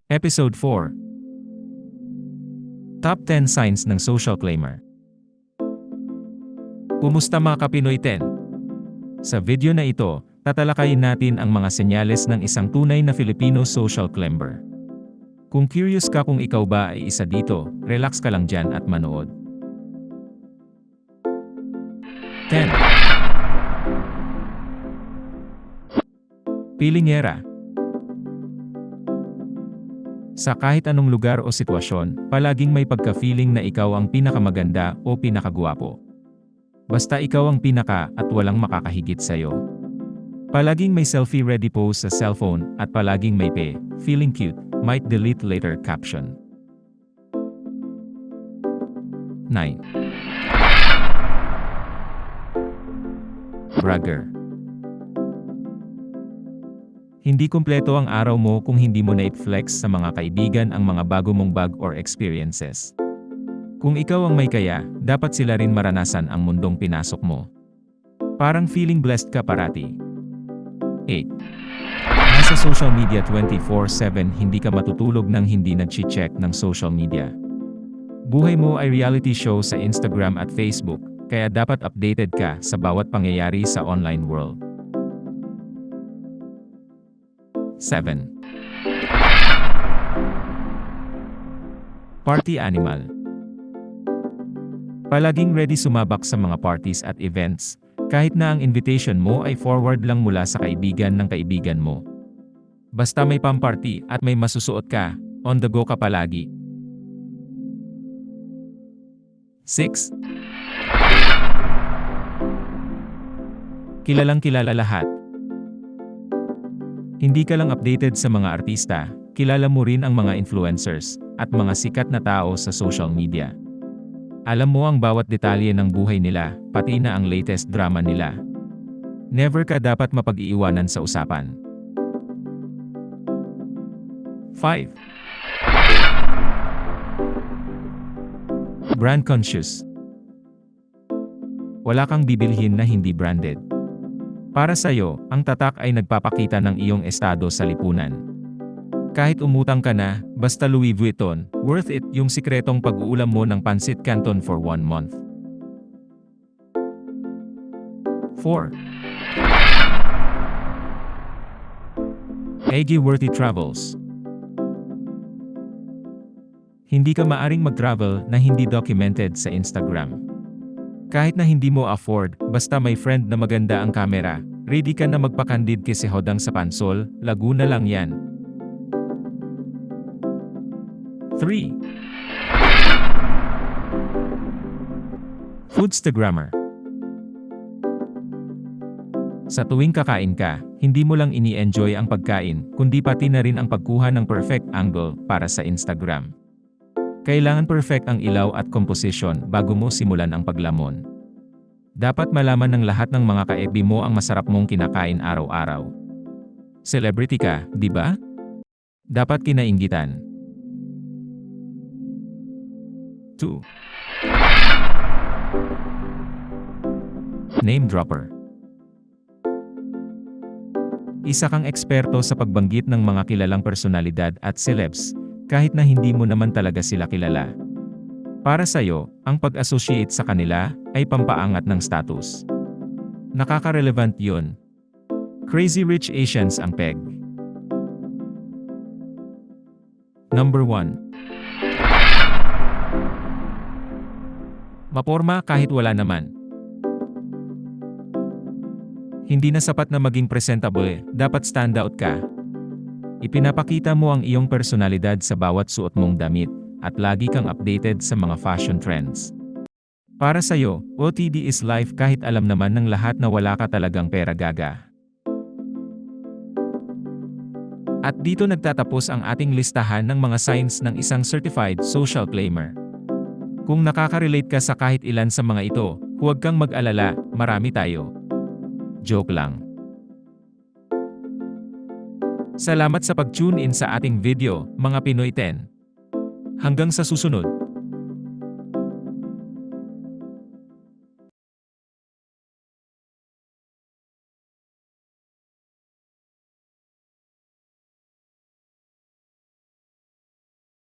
Episode 4. Top 10 Signs ng Social Claimer. Kumusta mga Kapinoy 10? Sa video na ito, tatalakayin natin ang mga senyales ng isang tunay na Filipino social climber. Kung curious ka kung ikaw ba ay isa dito, relax ka lang dyan at manood. 10. Pilingera. Sa kahit anong lugar o sitwasyon, palaging may pagka-feeling na ikaw ang pinakamaganda o pinakagwapo. Basta ikaw ang pinaka at walang makakahigit sa'yo. Palaging may selfie-ready pose sa cellphone at palaging may feeling cute, might delete later caption. 9. Bragger. Hindi kumpleto ang araw mo kung hindi mo na-flex sa mga kaibigan ang mga bago mong bag or experiences. Kung ikaw ang may kaya, dapat sila rin maranasan ang mundong pinasok mo. Parang feeling blessed ka parati. 8. Nasa social media 24/7, hindi ka matutulog nang hindi nag-check ng social media. Buhay mo ay reality show sa Instagram at Facebook, kaya dapat updated ka sa bawat pangyayari sa online world. 7. Party animal. Palaging ready sumabak sa mga parties at events, kahit na ang invitation mo ay forward lang mula sa kaibigan ng kaibigan mo. Basta may pamparty at may masusuot ka, on the go ka palagi. 6. Kilalang kilala lahat. Hindi ka lang updated sa mga artista, kilala mo rin ang mga influencers, at mga sikat na tao sa social media. Alam mo ang bawat detalye ng buhay nila, pati na ang latest drama nila. Never ka dapat mapag-iiwanan sa usapan. 5. Brand conscious. Wala kang bibilhin na hindi branded. Para sa'yo, ang tatak ay nagpapakita ng iyong estado sa lipunan. Kahit umutang ka na, basta Louis Vuitton, worth it yung sikretong pag-uulam mo ng Pancit Canton for 1 month. 4. Worthy travels. Hindi ka maaring mag-travel na hindi documented sa Instagram. Kahit na hindi mo afford, basta may friend na maganda ang camera, ready ka na magpakandid kay Hodang sa Pansol, Laguna lang yan. 3. Foodstagrammer. Sa tuwing kakain ka, hindi mo lang ini-enjoy ang pagkain, kundi pati na rin ang pagkuha ng perfect angle para sa Instagram. Kailangan perfect ang ilaw at composition bago mo simulan ang paglamon. Dapat malaman ng lahat ng mga ka-FB mo ang masarap mong kinakain araw-araw. Celebrity ka, di ba? Dapat kinainggitan. 2. Name dropper. Isa kang eksperto sa pagbanggit ng mga kilalang personalidad at celebs, kahit na hindi mo naman talaga sila kilala. Para sa'yo, ang pag-associate sa kanila ay pampaangat ng status. Nakaka-relevant yun. Crazy Rich Asians ang peg. Number 1. Maporma kahit wala naman. Hindi na sapat na maging presentable, dapat standout ka. Ipinapakita mo ang iyong personalidad sa bawat suot mong damit, at lagi kang updated sa mga fashion trends. Para sa'yo, OOTD is life kahit alam naman ng lahat na wala ka talagang pera gaga. At dito nagtatapos ang ating listahan ng mga signs ng isang certified social claimer. Kung nakaka-relate ka sa kahit ilan sa mga ito, huwag kang mag-alala, marami tayo. Joke lang. Salamat sa pag-tune in sa ating video, mga Pinoy 10. Hanggang sa susunod.